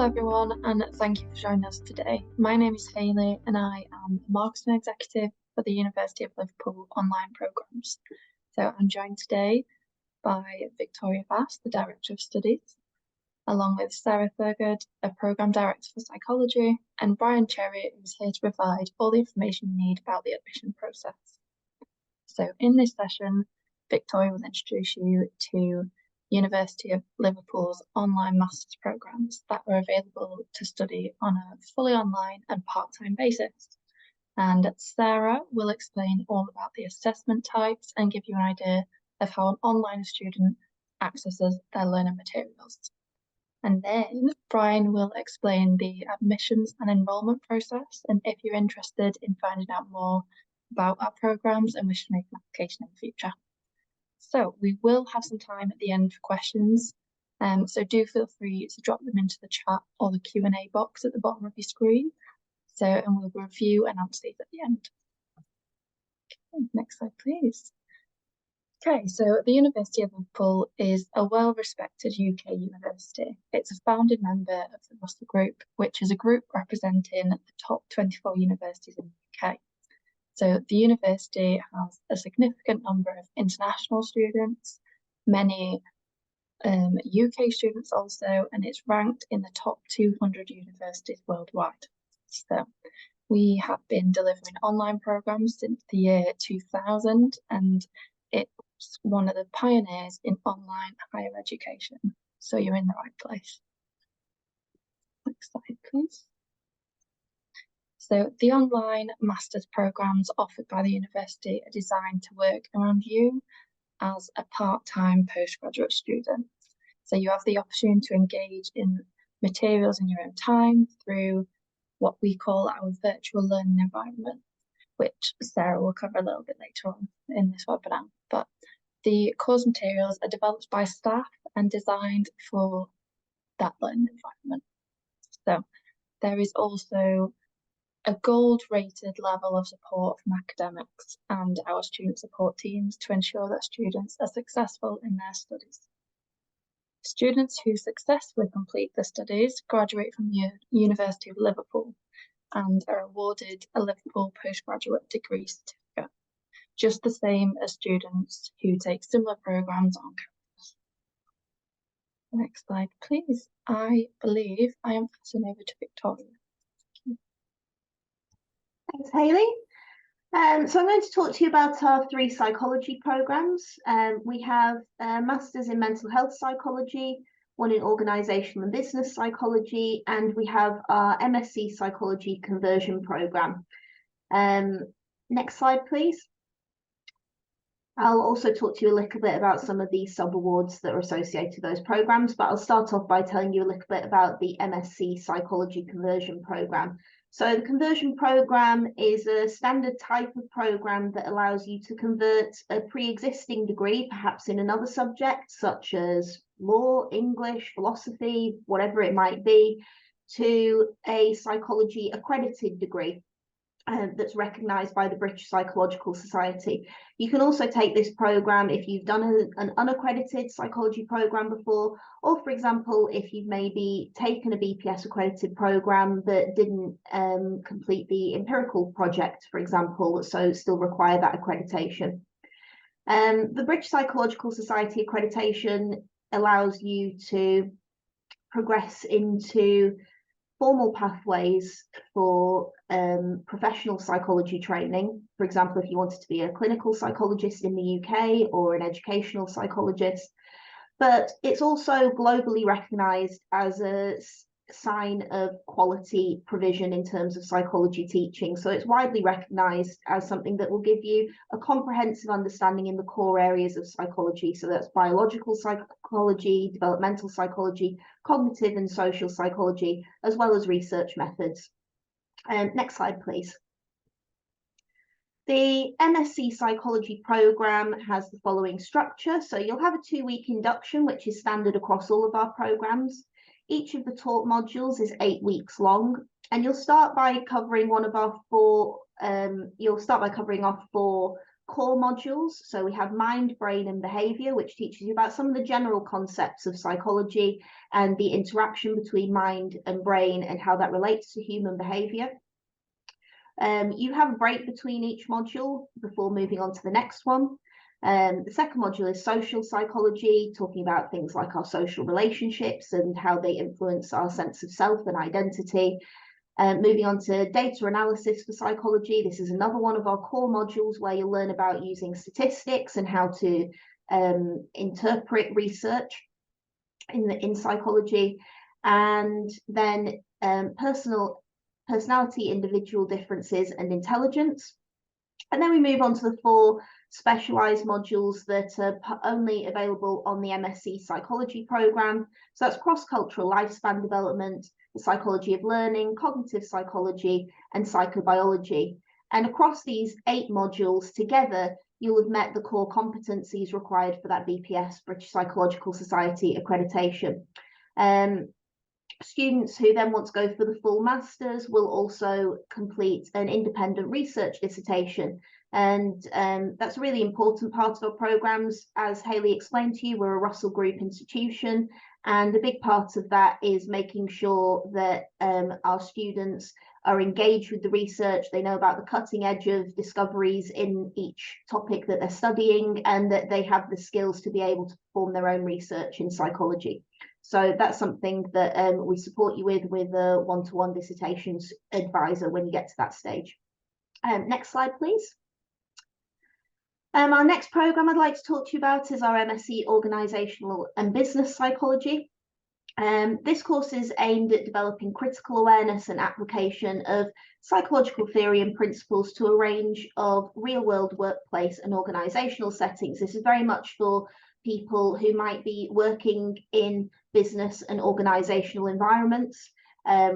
everyone, and thank you for joining us today. My name is Hayley, and I am a marketing executive for the University of Liverpool online programmes. So I'm joined today by Victoria Vass, the Director of Studies, along with Sarah Thurgood, a Programme Director for Psychology, and Brian Cherry, who's here to provide all the information you need about the admission process. So in this session, Victoria will introduce you to University of Liverpool's online master's programmes that are available to study on a fully online and part-time basis. And Sarah will explain all about the assessment types and give you an idea of how an online student accesses their learning materials. And then Brian will explain the admissions and enrolment process, and if you're interested in finding out more about our programmes and wish to make an application in the future. So we will have some time at the end for questions, so do feel free to drop them into the chat or the Q&A box at the bottom of your screen. And we'll review and answer these at the end. Okay, next slide, please. Okay, so the University of Liverpool is a well-respected UK university. It's a founding member of the Russell Group, which is a group representing the top 24 universities in the UK. So the university has a significant number of international students, many UK students also, and it's ranked in the top 200 universities worldwide. So we have been delivering online programmes since the year 2000, and it's one of the pioneers in online higher education. So you're in the right place. Next slide, please. So the online master's programmes offered by the university are designed to work around you as a part-time postgraduate student. So you have the opportunity to engage in materials in your own time through what we call our virtual learning environment, which Sarah will cover a little bit later on in this webinar. But the course materials are developed by staff and designed for that learning environment. So there is also a gold-rated level of support from academics and our student support teams to ensure that students are successful in their studies. Students who successfully complete the studies graduate from the University of Liverpool and are awarded a Liverpool postgraduate degree certificate, just the same as students who take similar programmes on campus. Next slide, please. I believe I am passing over to Victoria. Thanks, Hayley. So I'm going to talk to you about our 3 psychology programmes. We have a Masters in Mental Health Psychology, one in Organisational and Business Psychology, and we have our MSc Psychology Conversion Programme. Next slide, please. I'll also talk to you a little bit about some of the sub-awards that are associated with those programmes, but I'll start off by telling you a little bit about the MSc Psychology Conversion Programme. So the conversion programme is a standard type of programme that allows you to convert a pre-existing degree, perhaps in another subject, such as law, English, philosophy, whatever it might be, to a psychology accredited degree that's recognised by the British Psychological Society. You can also take this programme if you've done an unaccredited psychology programme before, or for example, if you've maybe taken a BPS accredited programme but didn't complete the empirical project, for example, so still require that accreditation. The British Psychological Society accreditation allows you to progress into formal pathways for professional psychology training. For example, if you wanted to be a clinical psychologist in the UK or an educational psychologist, but it's also globally recognised as a sign of quality provision in terms of psychology teaching. So it's widely recognised as something that will give you a comprehensive understanding in the core areas of psychology. So that's biological psychology, developmental psychology, cognitive and social psychology, as well as research methods. Next slide, please. The MSc Psychology programme has the following structure. So you'll have a 2-week induction, which is standard across all of our programmes. Each of the taught modules is 8 weeks long, and you'll start by covering one of our 4 you'll start by covering off 4 core modules. So we have mind, brain, and behavior, which teaches you about some of the general concepts of psychology and the interaction between mind and brain and how that relates to human behavior. You have a break between each module before moving on to the next one. The second module is social psychology, talking about things like our social relationships and how they influence our sense of self and identity. Moving on to data analysis for psychology. This is another one of our core modules where you'll learn about using statistics and how to interpret research in psychology. And then personality, individual differences, and intelligence. And then we move on to the 4 specialized modules that are only available on the MSc Psychology program. So that's cross-cultural lifespan development, the psychology of learning, cognitive psychology, and psychobiology. And across these 8 modules together, you'll have met the core competencies required for that BPS, British Psychological Society accreditation. Students who then want to go for the full masters will also complete an independent research dissertation. And that's a really important part of our programs. As Hayley explained to you, we're a Russell Group institution, and a big part of that is making sure that our students are engaged with the research, they know about the cutting edge of discoveries in each topic that they're studying, and that they have the skills to be able to perform their own research in psychology. So that's something that we support you with a one-to-one dissertations advisor when you get to that stage. Next slide, please. Our next program I'd like to talk to you about is our MSc Organisational and Business Psychology. This course is aimed at developing critical awareness and application of psychological theory and principles to a range of real-world workplace and organisational settings. This is very much for people who might be working in business and organisational environments.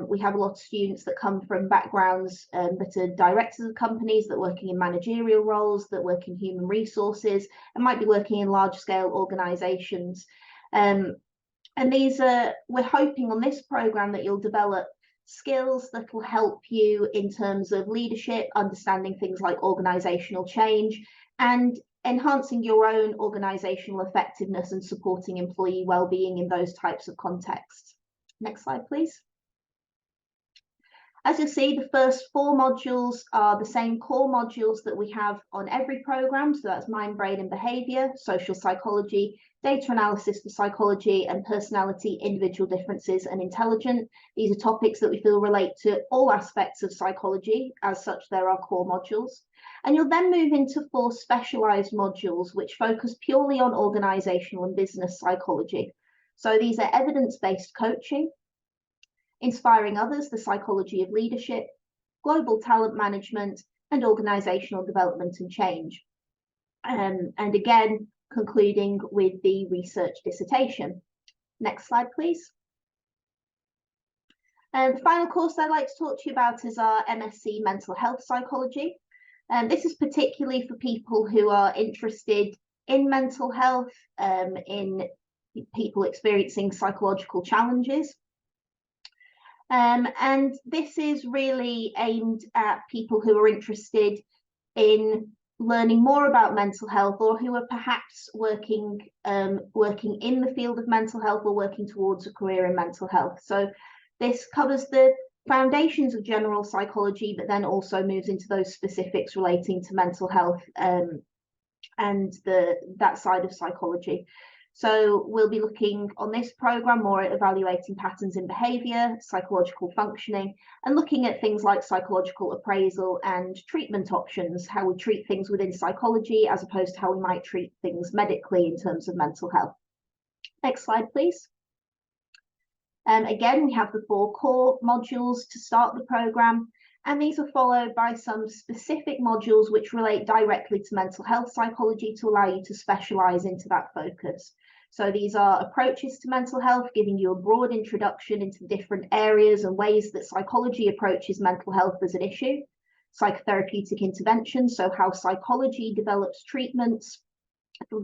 We have a lot of students that come from backgrounds that are directors of companies, that working in managerial roles, that work in human resources, and might be working in large-scale organisations. And these are, we're hoping on this programme that you'll develop skills that will help you in terms of leadership, understanding things like organisational change, and enhancing your own organisational effectiveness and supporting employee well-being in those types of contexts. Next slide, please. As you'll see, the first 4 modules are the same core modules that we have on every programme. So that's mind, brain, and behaviour, social psychology, data analysis for psychology, and personality, individual differences, and intelligent. These are topics that we feel relate to all aspects of psychology. As such, they're our core modules. And you'll then move into 4 specialised modules, which focus purely on organisational and business psychology. So these are evidence-based coaching, inspiring others, the psychology of leadership, global talent management, and organisational development and change. And again, concluding with the research dissertation. Next slide, please. And the final course I'd like to talk to you about is our MSc Mental Health Psychology. And this is particularly for people who are interested in mental health, in people experiencing psychological challenges. And this is really aimed at people who are interested in learning more about mental health, or who are perhaps working in the field of mental health or working towards a career in mental health. So this covers the foundations of general psychology, but then also moves into those specifics relating to mental health and that side of psychology. So we'll be looking on this programme more at evaluating patterns in behaviour, psychological functioning, and looking at things like psychological appraisal and treatment options, how we treat things within psychology as opposed to how we might treat things medically in terms of mental health. Next slide, please. Again, we have the 4 core modules to start the programme, and these are followed by some specific modules which relate directly to mental health psychology to allow you to specialise into that focus. So these are approaches to mental health, giving you a broad introduction into different areas and ways that psychology approaches mental health as an issue. Psychotherapeutic interventions, so how psychology develops treatments,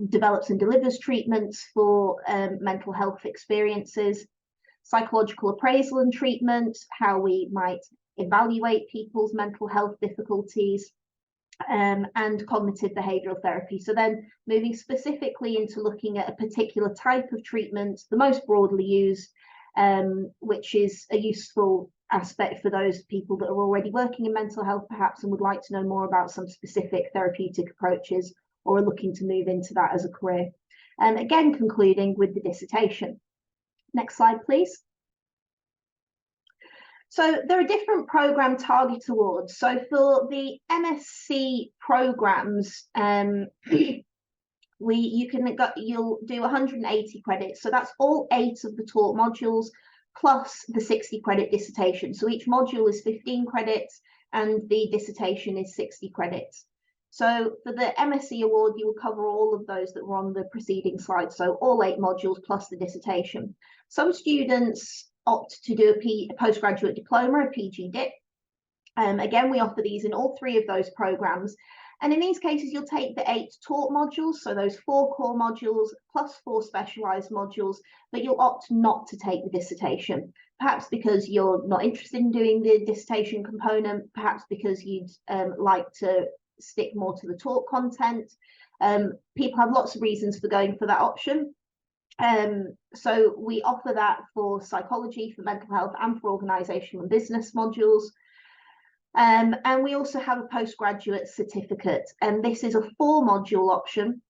develops and delivers treatments for mental health experiences. Psychological appraisal and treatment, how we might evaluate people's mental health difficulties. and cognitive behavioral therapy. So then moving specifically into looking at a particular type of treatment, the most broadly used, which is a useful aspect for those people that are already working in mental health perhaps and would like to know more about some specific therapeutic approaches or are looking to move into that as a career. And again, concluding with the dissertation. Next slide, please. So there are different program target awards. So for the MSc programs, you'll do 180 credits. So that's all 8 of the taught modules plus the 60 credit dissertation. So each module is 15 credits and the dissertation is 60 credits. So for the MSc award, you will cover all of those that were on the preceding slide. So all 8 modules plus the dissertation. Some students opt to do a postgraduate diploma, a PG DIP. Again, we offer these in all 3 of those programs. And in these cases, you'll take the 8 taught modules, so those 4 core modules plus 4 specialized modules, but you'll opt not to take the dissertation, perhaps because you're not interested in doing the dissertation component, perhaps because you'd like to stick more to the taught content. People have lots of reasons for going for that option. So we offer that for psychology, for mental health, and for organizational and business modules. And we also have a postgraduate certificate, and this is a 4-module option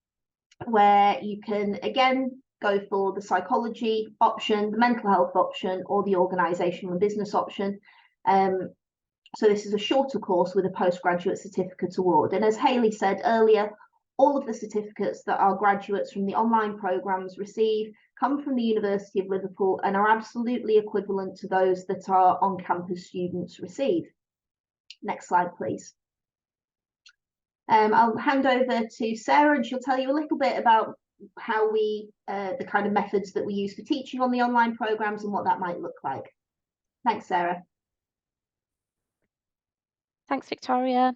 where you can again go for the psychology option, the mental health option, or the organizational and business option. So this is a shorter course with a postgraduate certificate award. And as Hayley said earlier, all of the certificates that our graduates from the online programs receive come from the University of Liverpool and are absolutely equivalent to those that our on-campus students receive. Next slide, please. I'll hand over to Sarah and she'll tell you a little bit about how the kind of methods that we use for teaching on the online programs and what that might look like. Thanks, Sarah. Thanks, Victoria.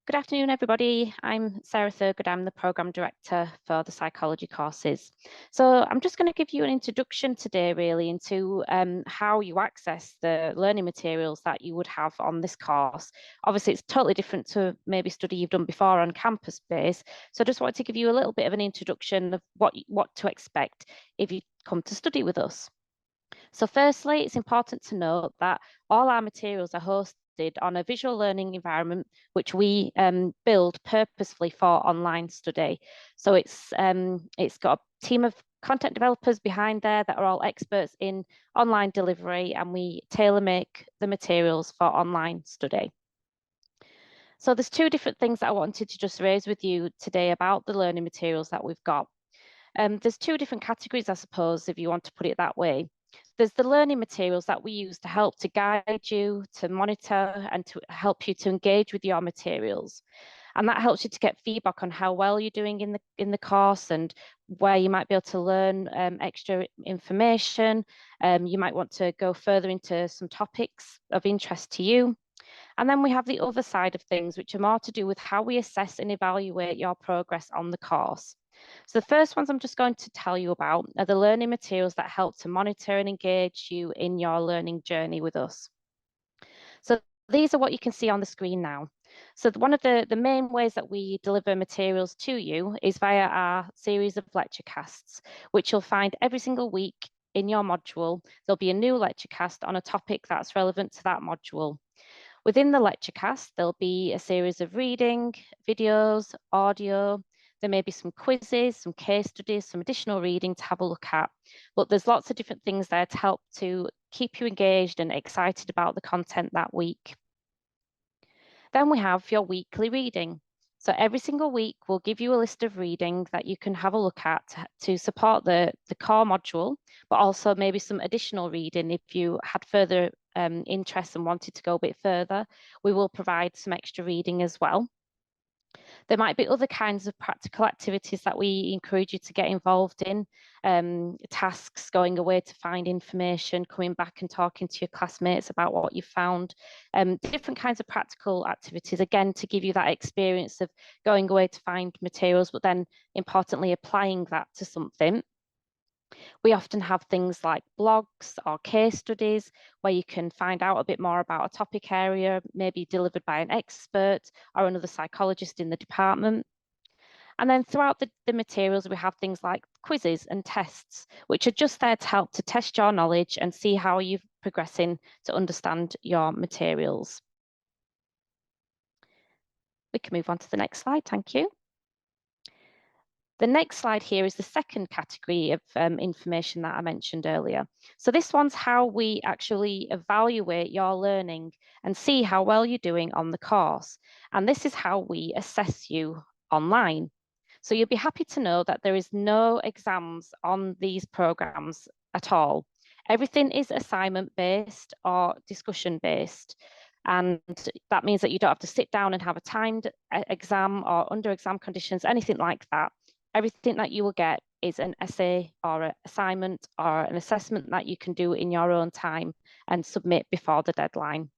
Good afternoon, everybody. I'm Sarah Thurgood. I'm the Programme Director for the psychology courses. So I'm just going to give you an introduction today, really, into how you access the learning materials that you would have on this course. Obviously, it's totally different to maybe study you've done before on campus base. So I just wanted to give you a little bit of an introduction of what to expect if you come to study with us. So firstly, it's important to note that all our materials are hosted on a visual learning environment, which we build purposefully for online study. So it's got a team of content developers behind there that are all experts in online delivery, and we tailor make the materials for online study. So there's 2 different things that I wanted to just raise with you today about the learning materials that we've got. There's 2 different categories, I suppose, if you want to put it that way. There's the learning materials that we use to help to guide you, to monitor, and to help you to engage with your materials. And that helps you to get feedback on how well you're doing in the course and where you might be able to learn extra information. You might want to go further into some topics of interest to you. And then we have the other side of things, which are more to do with how we assess and evaluate your progress on the course. So the first ones I'm just going to tell you about are the learning materials that help to monitor and engage you in your learning journey with us. So these are what you can see on the screen now. So one of the main ways that we deliver materials to you is via our series of lecture casts, which you'll find every single week in your module. There'll be a new lecture cast on a topic that's relevant to that module. Within the lecture cast, there'll be a series of reading, videos, audio. There may be some quizzes, some case studies, some additional reading to have a look at. But there's lots of different things there to help to keep you engaged and excited about the content that week. Then we have your weekly reading. So every single week, we'll give you a list of reading that you can have a look at to support the core module, but also maybe some additional reading if you had further interest and wanted to go a bit further. We will provide some extra reading as well. There might be other kinds of practical activities that we encourage you to get involved in, tasks, going away to find information, coming back and talking to your classmates about what you found, different kinds of practical activities, again, to give you that experience of going away to find materials, but then importantly, applying that to something. We often have things like blogs or case studies where you can find out a bit more about a topic area, maybe delivered by an expert or another psychologist in the department. And then throughout the materials, we have things like quizzes and tests, which are just there to help to test your knowledge and see how you're progressing to understand your materials. We can move on to the next slide, thank you. The next slide here is the second category of information that I mentioned earlier. So this one's how we actually evaluate your learning and see how well you're doing on the course. And this is how we assess you online. So you'll be happy to know that there is no exams on these programs at all. Everything is assignment based or discussion based. And that means that you don't have to sit down and have a timed exam or under exam conditions, anything like that. Everything that you will get is an essay or an assignment or an assessment that you can do in your own time and submit before the deadline.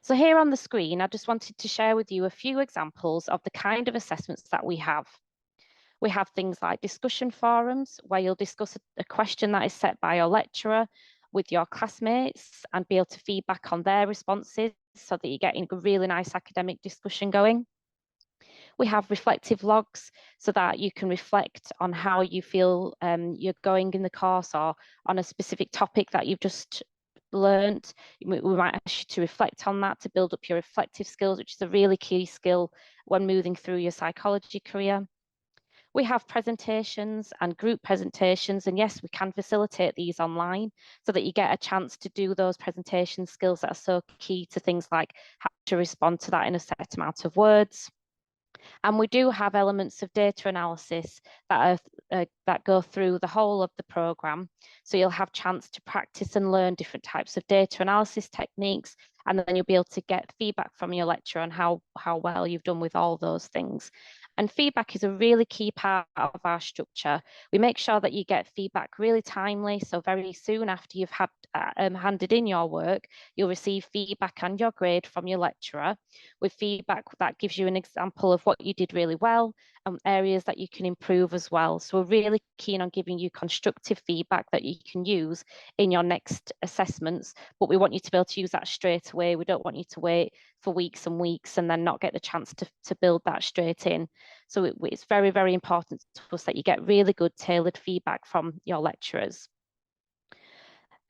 So here on the screen, I just wanted to share with you a few examples of the kind of assessments that we have. We have things like discussion forums, where you'll discuss a question that is set by your lecturer with your classmates and be able to feedback on their responses so that you're getting a really nice academic discussion going. We have reflective logs so that you can reflect on how you feel you're going in the course or on a specific topic that you've just learned. We might ask you to reflect on that to build up your reflective skills, which is a really key skill when moving through your psychology career. We have presentations and group presentations, and yes, we can facilitate these online so that you get a chance to do those presentation skills that are so key to things like how to respond to that in a set amount of words. And we do have elements of data analysis that go through the whole of the programme. So you'll have chance to practice and learn different types of data analysis techniques, and then you'll be able to get feedback from your lecturer on how well you've done with all those things. And feedback is a really key part of our structure. We make sure that you get feedback really timely. So very soon after you've had handed in your work, you'll receive feedback and your grade from your lecturer with feedback that gives you an example of what you did really well and areas that you can improve as well. So we're really keen on giving you constructive feedback that you can use in your next assessments, but we want you to be able to use that straight away. We don't want you to wait for weeks and weeks and then not get the chance to build that straight in. So it's very, very important to us that you get really good tailored feedback from your lecturers.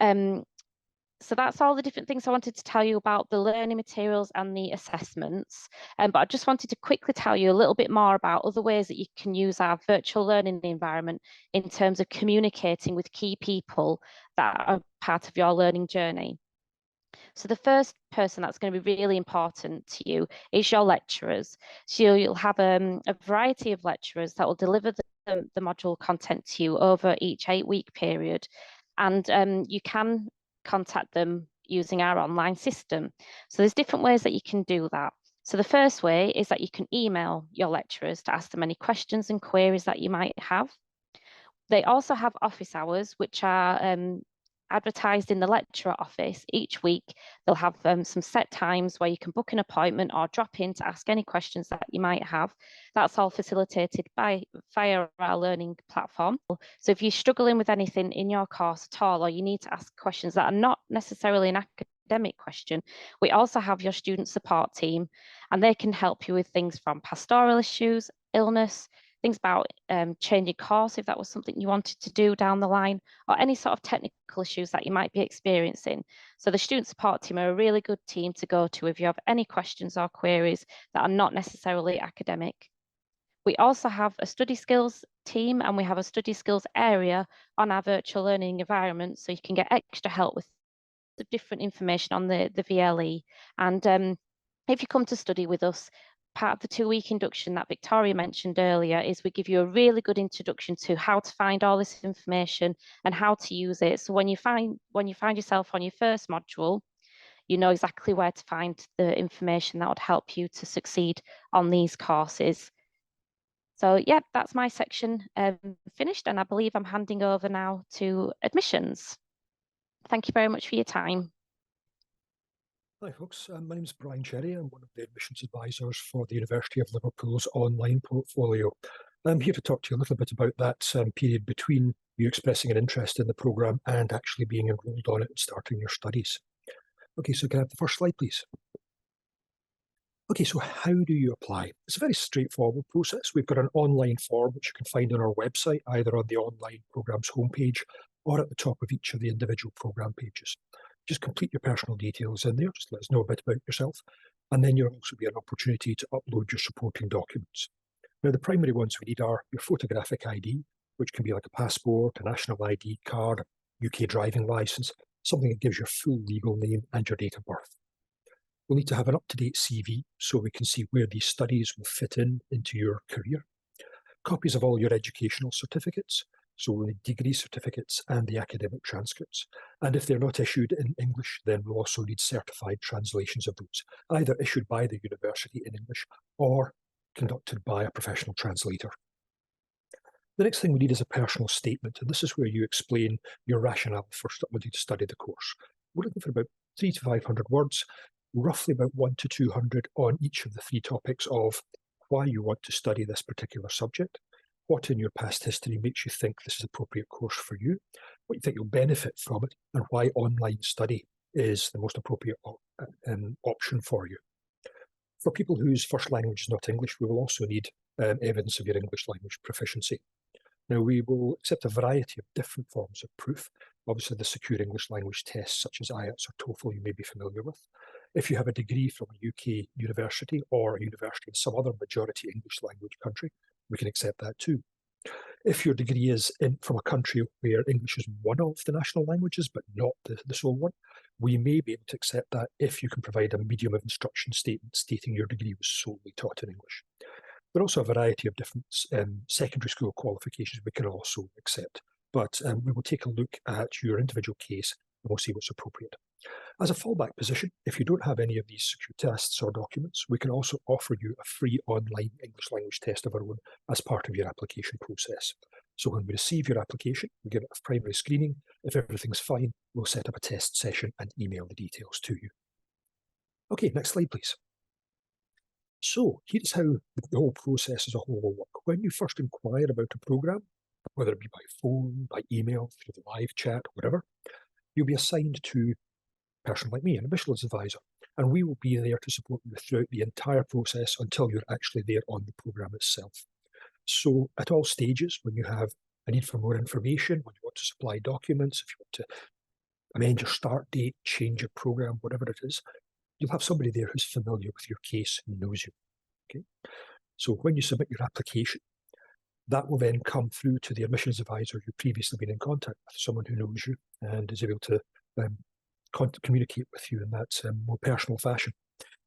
So that's all the different things I wanted to tell you about the learning materials and the assessments. But I just wanted to quickly tell you a little bit more about other ways that you can use our virtual learning environment in terms of communicating with key people that are part of your learning journey. So the first person that's going to be really important to you is your lecturers. So you'll have a variety of lecturers that will deliver the module content to you over each 8-week period. And you can contact them using our online system. So there's different ways that you can do that. So the first way is that you can email your lecturers to ask them any questions and queries that you might have. They also have office hours, which are advertised in the lecturer office each week. They'll have some set times where you can book an appointment or drop in to ask any questions that you might have. That's all facilitated via our learning platform. So if you're struggling with anything in your course at all, or you need to ask questions that are not necessarily an academic question, we also have your student support team, and they can help you with things from pastoral issues, illness, things about changing course if that was something you wanted to do down the line, or any sort of technical issues that you might be experiencing. So the student support team are a really good team to go to if you have any questions or queries that are not necessarily academic. We also have a study skills team, and we have a study skills area on our virtual learning environment, so you can get extra help with the different information on the VLE. And if you come to study with us, part of the 2-week induction that Victoria mentioned earlier is we give you a really good introduction to how to find all this information and how to use it. So when you find yourself on your first module, you know exactly where to find the information that would help you to succeed on these courses. So yeah, that's my section finished, and I believe I'm handing over now to admissions. Thank you very much for your time. Hi folks, my name is Brian Cherry. I'm one of the admissions advisors for the University of Liverpool's online portfolio. I'm here to talk to you a little bit about that period between you expressing an interest in the programme and actually being enrolled on it and starting your studies. Okay, so can I have the first slide, please? Okay, so how do you apply? It's a very straightforward process. We've got an online form which you can find on our website, either on the online programme's homepage or at the top of each of the individual programme pages. Just complete your personal details in there, just let us know a bit about yourself, and then there'll also be an opportunity to upload your supporting documents. Now, the primary ones we need are your photographic ID, which can be like a passport, a national ID card, a UK driving licence, something that gives your full legal name and your date of birth. We'll need to have an up-to-date CV so we can see where these studies will fit into your career. Copies of all your educational certificates, so we'll need degree certificates and the academic transcripts. And if they're not issued in English, then we'll also need certified translations of those, either issued by the university in English or conducted by a professional translator. The next thing we need is a personal statement, and this is where you explain your rationale for wanting to study the course. We're looking for about 300 to 500 words, roughly about 100 to 200 on each of the 3 topics of why you want to study this particular subject, what in your past history makes you think this is an appropriate course for you, what you think you'll benefit from it, and why online study is the most appropriate option for you. For people whose first language is not English, we will also need evidence of your English language proficiency. Now, we will accept a variety of different forms of proof. Obviously, the secure English language tests such as IELTS or TOEFL you may be familiar with. If you have a degree from a UK university or a university in some other majority English language country, we can accept that too. If your degree is from a country where English is one of the national languages, but not the sole one, we may be able to accept that if you can provide a medium of instruction statement stating your degree was solely taught in English. There are also a variety of different secondary school qualifications we can also accept, but we will take a look at your individual case and we'll see what's appropriate. As a fallback position, if you don't have any of these secure tests or documents, we can also offer you a free online English language test of our own as part of your application process. So when we receive your application, we give it a primary screening. If everything's fine, we'll set up a test session and email the details to you. Okay, next slide, please. So here's how the whole process as a whole will work. When you first inquire about a programme, whether it be by phone, by email, through the live chat, whatever, you'll be assigned to a person like me, an admissions advisor, and we will be there to support you throughout the entire process until you're actually there on the programme itself. So at all stages, when you have a need for more information, when you want to supply documents, if you want to amend your start date, change your programme, whatever it is, you'll have somebody there who's familiar with your case and knows you. Okay? So when you submit your application, that will then come through to the admissions advisor you've previously been in contact with, someone who knows you and is able to communicate with you in that more personal fashion.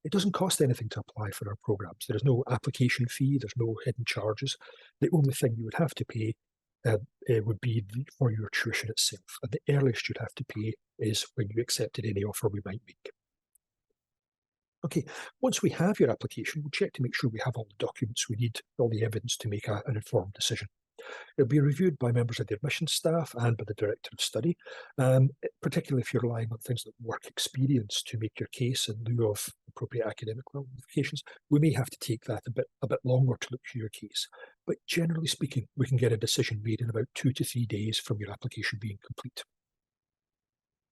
It doesn't cost anything to apply for our programs. There is no application fee, there's no hidden charges. The only thing you would have to pay would be for your tuition itself. And the earliest you'd have to pay is when you accepted any offer we might make. Okay, once we have your application, we'll check to make sure we have all the documents we need, all the evidence to make an informed decision. It'll be reviewed by members of the admissions staff and by the Director of Study, particularly if you're relying on things like work experience to make your case in lieu of appropriate academic qualifications. We may have to take that a bit longer to look through your case. But generally speaking, we can get a decision made in about 2 to 3 days from your application being complete.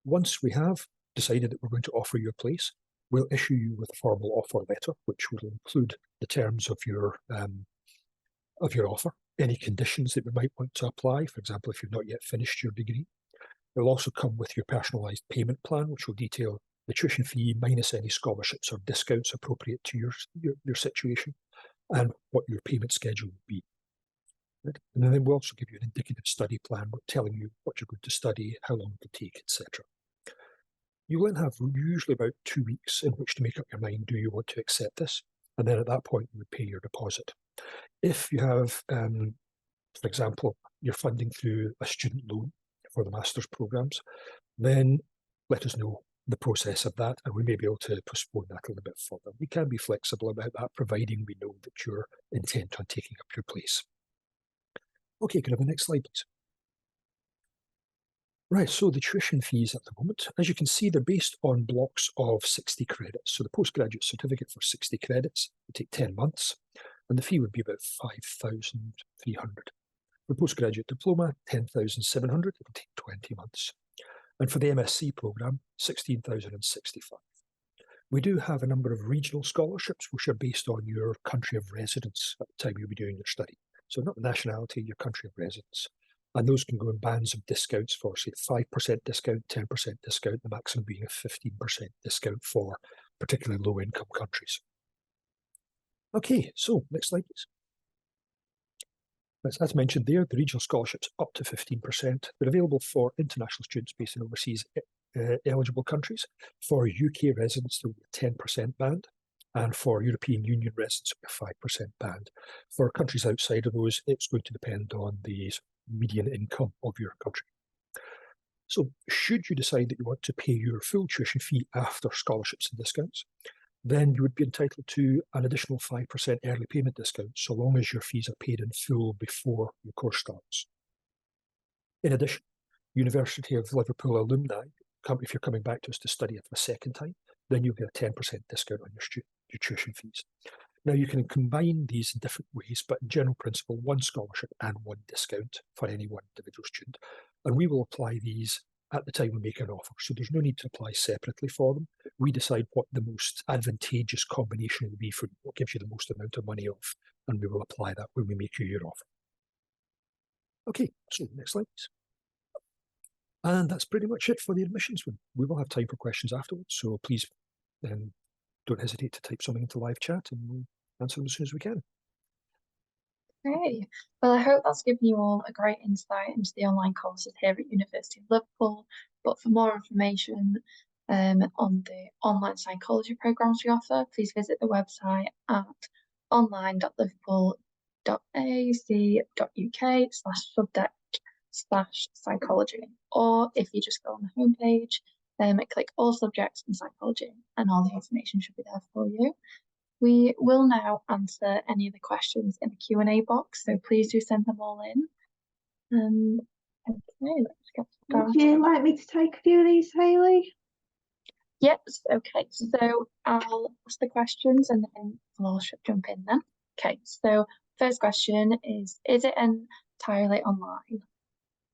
Once we have decided that we're going to offer you a place, we'll issue you with a formal offer letter, which will include the terms of your offer, any conditions that we might want to apply, for example, if you've not yet finished your degree. It'll also come with your personalised payment plan, which will detail the tuition fee minus any scholarships or discounts appropriate to your situation and what your payment schedule will be. Right? And then we'll also give you an indicative study plan telling you what you're going to study, how long it will take, etc. You then have usually about 2 weeks in which to make up your mind, do you want to accept this? And then at that point, you would pay your deposit. If you have, for example, you're funding through a student loan for the master's programmes, then let us know the process of that and we may be able to postpone that a little bit further. We can be flexible about that, providing we know that you're intent on taking up your place. Okay, can I have the next slide, please? Right, so the tuition fees at the moment, as you can see, they're based on blocks of 60 credits. So the postgraduate certificate for 60 credits would take 10 months, and the fee would be about 5,300. For postgraduate diploma, 10,700, it will take 20 months. And for the MSc programme, 16,065. We do have a number of regional scholarships which are based on your country of residence at the time you'll be doing your study. So not the nationality, your country of residence. And those can go in bands of discounts for, say, 5% discount, 10% discount, the maximum being a 15% discount for particularly low-income countries. Okay, so next slide, please. As mentioned there, the regional scholarships up to 15%. They're available for international students based in overseas eligible countries. For UK residents, there will be a 10% band, and for European Union residents, a 5% band. For countries outside of those, it's going to depend on the median income of your country. So should you decide that you want to pay your full tuition fee after scholarships and discounts, then you would be entitled to an additional 5% early payment discount, so long as your fees are paid in full before your course starts. In addition, University of Liverpool alumni, if you're coming back to us to study for a second time, then you'll get a 10% discount on your tuition fees. Now, you can combine these in different ways, but in general principle, one scholarship and one discount for any one individual student. And we will apply these at the time we make an offer. So there's no need to apply separately for them. We decide what the most advantageous combination will be for what gives you the most amount of money off, and we will apply that when we make you your offer. Okay, so next slide, please. And that's pretty much it for the admissions one. We will have time for questions afterwards, so please don't hesitate to type something into live chat and we'll answer them as soon as we can. Okay, well, I hope that's given you all a great insight into the online courses here at University of Liverpool. But for more information on the online psychology programmes we offer, please visit the website at online.liverpool.ac.uk/subject/psychology. Or if you just go on the homepage, click all subjects in psychology, and all the information should be there for you. We will now answer any of the questions in the Q&A box, so please do send them all in. Okay, let's get started. Would you like me to take a few of these, Hayley? Yes, okay, so I'll ask the questions and then I'll jump in then. Okay, so first question is it entirely online?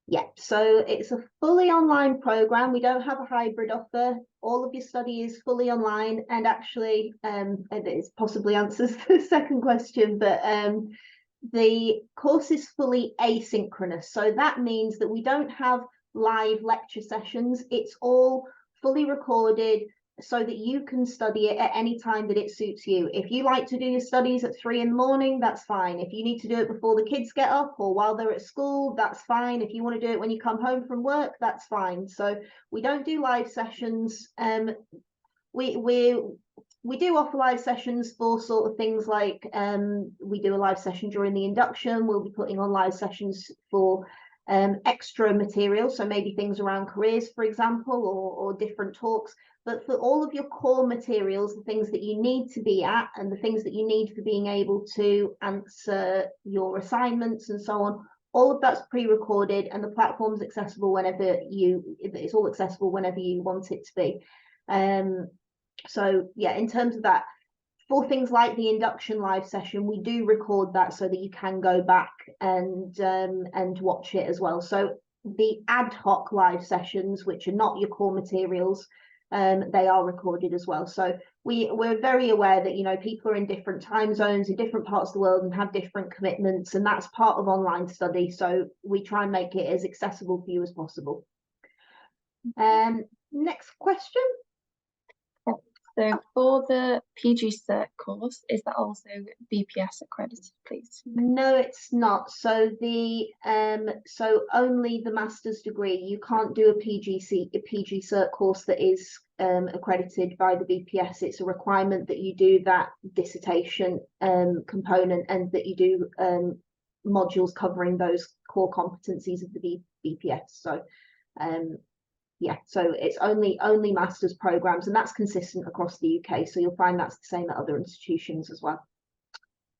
Yeah, so it's a fully online program. We don't have a hybrid offer. All of your study is fully online, and actually, it possibly answers the second question, but the course is fully asynchronous. So that means that we don't have live lecture sessions. It's all fully recorded so that you can study it at any time that it suits you. If you like to do your studies at 3 in the morning, that's fine. If you need to do it before the kids get up or while they're at school, that's fine. If you want to do it when you come home from work, that's fine. So we don't do live sessions. We do offer live sessions for sort of things like we do a live session during the induction. We'll be putting on live sessions for extra material, so maybe things around careers, for example, or different talks. But for all of your core materials, the things that you need to be at and the things that you need for being able to answer your assignments and so on, all of that's pre-recorded, and the platform's accessible whenever it's all accessible whenever you want it to be. So yeah, in terms of that, for things like the induction live session, we do record that so that you can go back and watch it as well. So the ad hoc live sessions, which are not your core materials, they are recorded as well. So we're very aware that, you know, people are in different time zones in different parts of the world and have different commitments, and that's part of online study. So we try and make it as accessible for you as possible. Next question. So for the PG Cert course, is that also BPS accredited, please? No, it's not. So so only the master's degree. You can't do a PG Cert course that is accredited by the BPS. It's a requirement that you do that dissertation component, and that you do modules covering those core competencies of the BPS. So yeah, so it's only master's programs, and that's consistent across the UK. So you'll find that's the same at other institutions as well.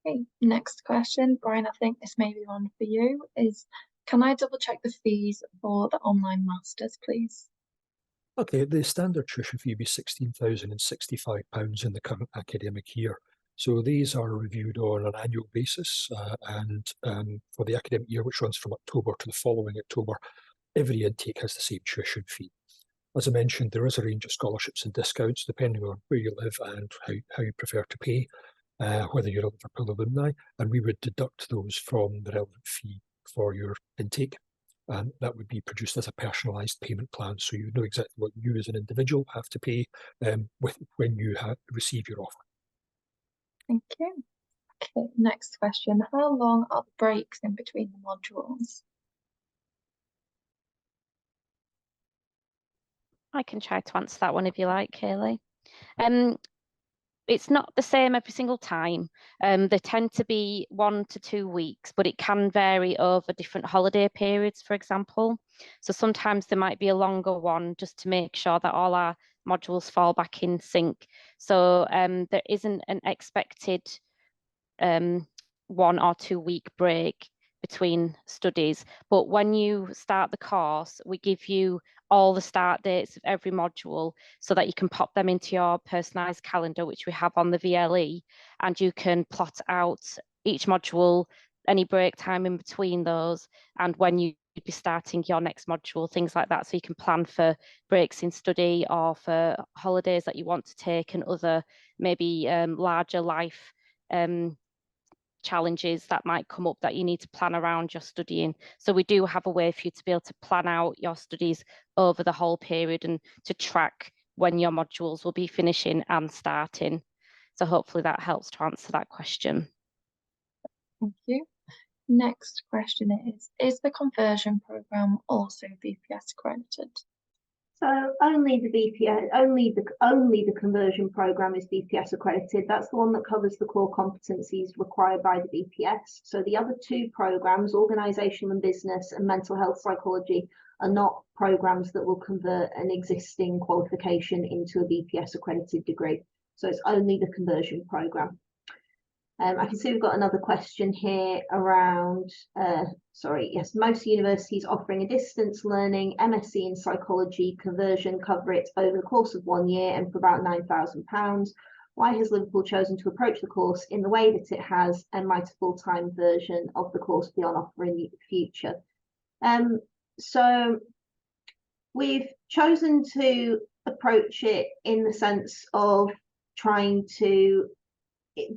Okay, next question, Brian, I think this may be one for you, is can I double check the fees for the online masters, please? Okay, the standard tuition fee would be £16,065 in the current academic year. So these are reviewed on an annual basis, and for the academic year, which runs from October to the following October, every intake has the same tuition fee. As I mentioned, there is a range of scholarships and discounts depending on where you live and how you prefer to pay, whether you're a Liverpool alumni, and we would deduct those from the relevant fee for your intake. And that would be produced as a personalised payment plan, so you know exactly what you as an individual have to pay when you receive your offer. Thank you. Okay, next question. How long are the breaks in between the modules? I can try to answer that one if you like, Kaylee. It's not the same every single time. They tend to be 1 to 2 weeks, but it can vary over different holiday periods, for example. So sometimes there might be a longer one just to make sure that all our modules fall back in sync. So there isn't an expected 1 or 2 week break between studies. But when you start the course, we give you all the start dates of every module so that you can pop them into your personalised calendar, which we have on the VLE, and you can plot out each module, any break time in between those, and when you'd be starting your next module, things like that. So you can plan for breaks in study or for holidays that you want to take and other maybe larger life challenges that might come up that you need to plan around your studying. So we do have a way for you to be able to plan out your studies over the whole period and to track when your modules will be finishing and starting. So hopefully that helps to answer that question. Thank you. Next question is the conversion programme also BPS accredited? So only the conversion programme is BPS accredited. That's the one that covers the core competencies required by the BPS. So the other 2 programmes, organisational and business and mental health psychology, are not programmes that will convert an existing qualification into a BPS accredited degree. So it's only the conversion programme. I can see we've got another question here around, most universities offering a distance learning MSc in psychology conversion cover it over the course of 1 year and for about £9,000. Why has Liverpool chosen to approach the course in the way that it has, and might a full-time version of the course be on offer in the future? So we've chosen to approach it in the sense of trying to,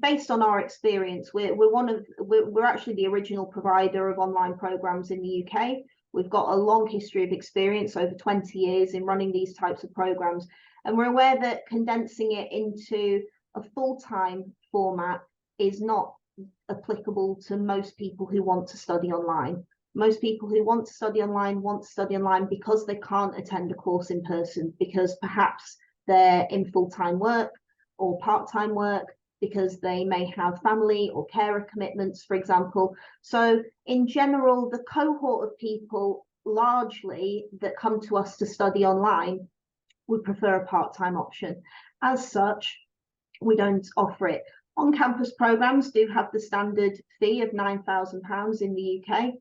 based on our experience, we're actually the original provider of online programs in the UK. We've got a long history of experience, over 20 years in running these types of programs, and we're aware that condensing it into a full-time format is not applicable to most people who want to study online. Most people who want to study online because they can't attend a course in person, because perhaps they're in full-time work or part-time work, because they may have family or carer commitments, for example. So in general, the cohort of people largely that come to us to study online would prefer a part-time option. As such, we don't offer it. On-campus programs do have the standard fee of £9,000 in the UK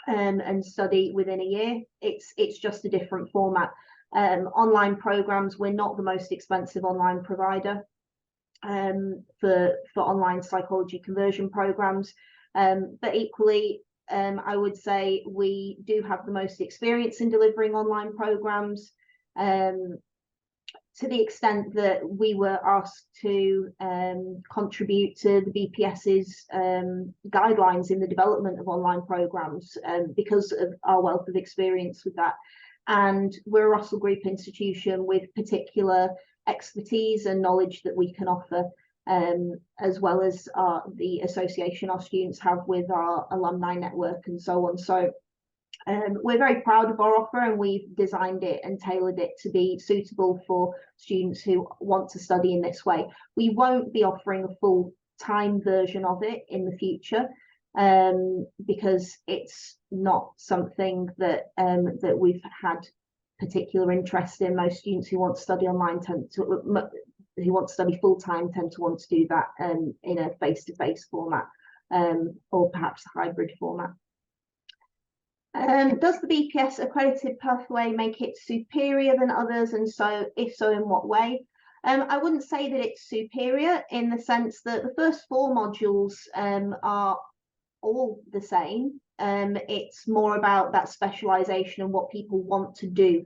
and study within a year. It's just a different format. Online programs, we're not the most expensive online provider for online psychology conversion programs, but equally I would say we do have the most experience in delivering online programs, to the extent that we were asked to contribute to the BPS's guidelines in the development of online programs because of our wealth of experience with that. And we're a Russell Group institution with particular expertise and knowledge that we can offer, as well as the association our students have with our alumni network and so on. So we're very proud of our offer, and we've designed it and tailored it to be suitable for students who want to study in this way. We won't be offering a full-time version of it in the future, because it's not something that that we've had particular interest in. Most students who want to study online who want to study full-time tend to want to do that in a face-to-face format, or perhaps a hybrid format. Does the BPS accredited pathway make it superior than others, and so if so, in what way? I wouldn't say that it's superior in the sense that the first 4 modules are all the same. It's more about that specialization and what people want to do.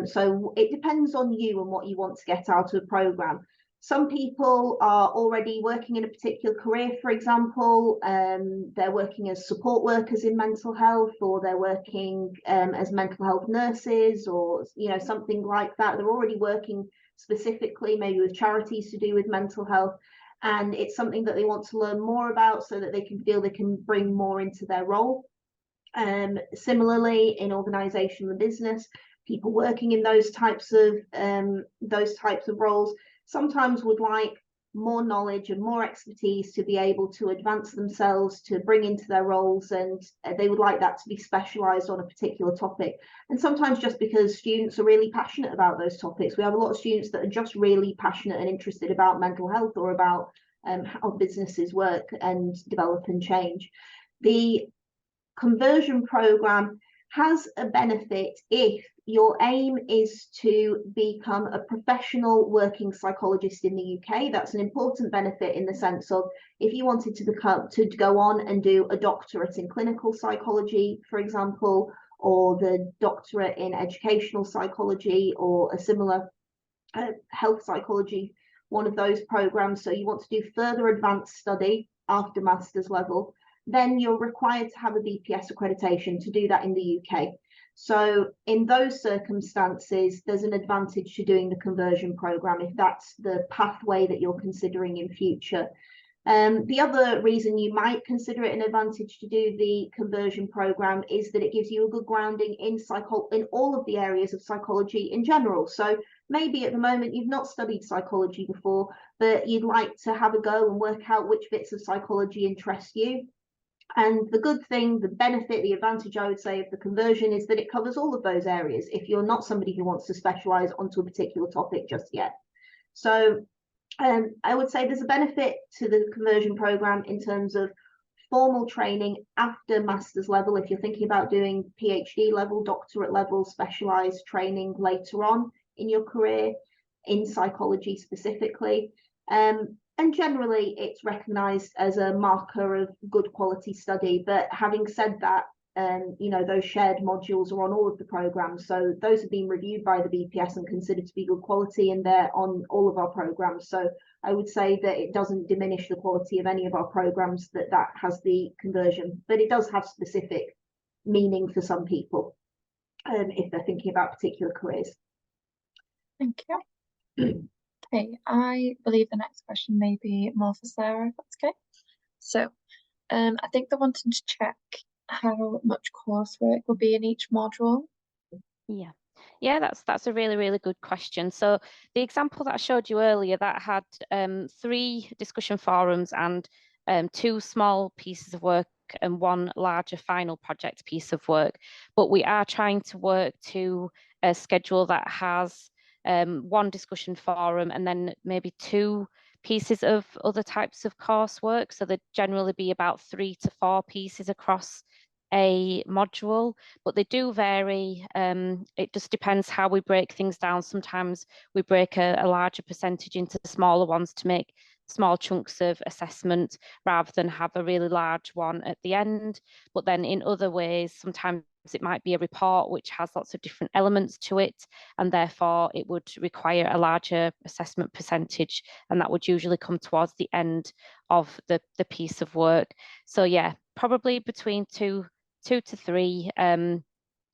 So it depends on you and what you want to get out of a program. Some people are already working in a particular career, for example, they're working as support workers in mental health, or they're working as mental health nurses, or something like that. They're already working specifically maybe with charities to do with mental health, and it's something that they want to learn more about so that they can feel they can bring more into their role. Similarly, in organizational and business, people working in those types of roles sometimes would like more knowledge and more expertise to be able to advance themselves, to bring into their roles, and they would like that to be specialized on a particular topic. And sometimes just because students are really passionate about those topics. We have a lot of students that are just really passionate and interested about mental health, or about how businesses work and develop and change. The conversion program has a benefit if your aim is to become a professional working psychologist in the UK. That's an important benefit in the sense of if you wanted to go on and do a doctorate in clinical psychology, for example, or the doctorate in educational psychology, or a similar health psychology, one of those programs, so you want to do further advanced study after master's level, then you're required to have a BPS accreditation to do that in the UK. So in those circumstances, there's an advantage to doing the conversion program if that's the pathway that you're considering in future. The other reason you might consider it an advantage to do the conversion program is that it gives you a good grounding in all of the areas of psychology in general. So maybe at the moment you've not studied psychology before, but you'd like to have a go and work out which bits of psychology interest you. And the good thing, the benefit, the advantage, I would say, of the conversion is that it covers all of those areas if you're not somebody who wants to specialize onto a particular topic just yet. So I would say there's a benefit to the conversion program in terms of formal training after master's level. If you're thinking about doing PhD level, doctorate level, specialized training later on in your career in psychology specifically. And generally, it's recognised as a marker of good quality study. But having said that, those shared modules are on all of the programs. So those have been reviewed by the BPS and considered to be good quality, and they're on all of our programs. So I would say that it doesn't diminish the quality of any of our programs that has the conversion, but it does have specific meaning for some people if they're thinking about particular careers. Thank you. Okay, I believe the next question may be more for Sarah, if that's okay. So I think they wanted to check how much coursework will be in each module. Yeah, that's a really, really good question. So the example that I showed you earlier, that had 3 discussion forums and 2 small pieces of work and 1 larger final project piece of work. But we are trying to work to a schedule that has 1 discussion forum and then maybe 2 pieces of other types of coursework. So there'd generally be about 3 to 4 pieces across a module, but they do vary. It just depends how we break things down. Sometimes we break a larger percentage into smaller ones to make small chunks of assessment rather than have a really large one at the end. But then in other ways, sometimes it might be a report which has lots of different elements to it, and therefore it would require a larger assessment percentage, and that would usually come towards the end of the piece of work. So yeah, probably between 2 to 3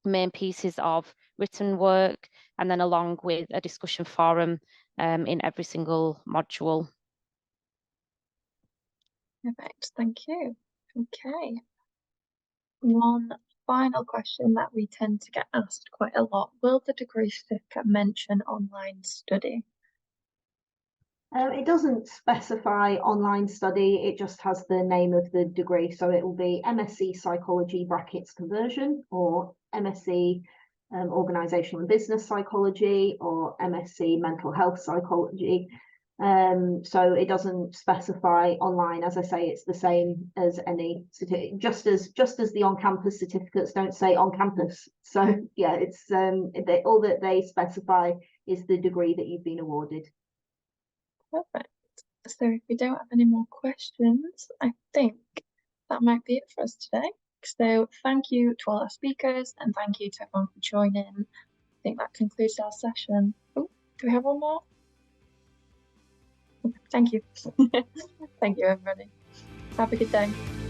main pieces of written work, and then along with a discussion forum in every single module. Perfect, thank you. Okay. One final question that we tend to get asked quite a lot. Will the degree certificate mention online study? It doesn't specify online study, it just has the name of the degree. So it will be MSc Psychology brackets conversion, or MSc Organisational and Business Psychology, or MSc Mental Health Psychology. So it doesn't specify online. As I say, it's the same as any certificate, just as the on-campus certificates don't say on campus. So yeah, it's all that they specify is the degree that you've been awarded. Perfect. So if we don't have any more questions, I think that might be it for us today. So thank you to all our speakers and thank you to everyone for joining. I think that concludes our session. Oh, do we have one more? Okay, thank you. Thank you, everybody. Have a good day.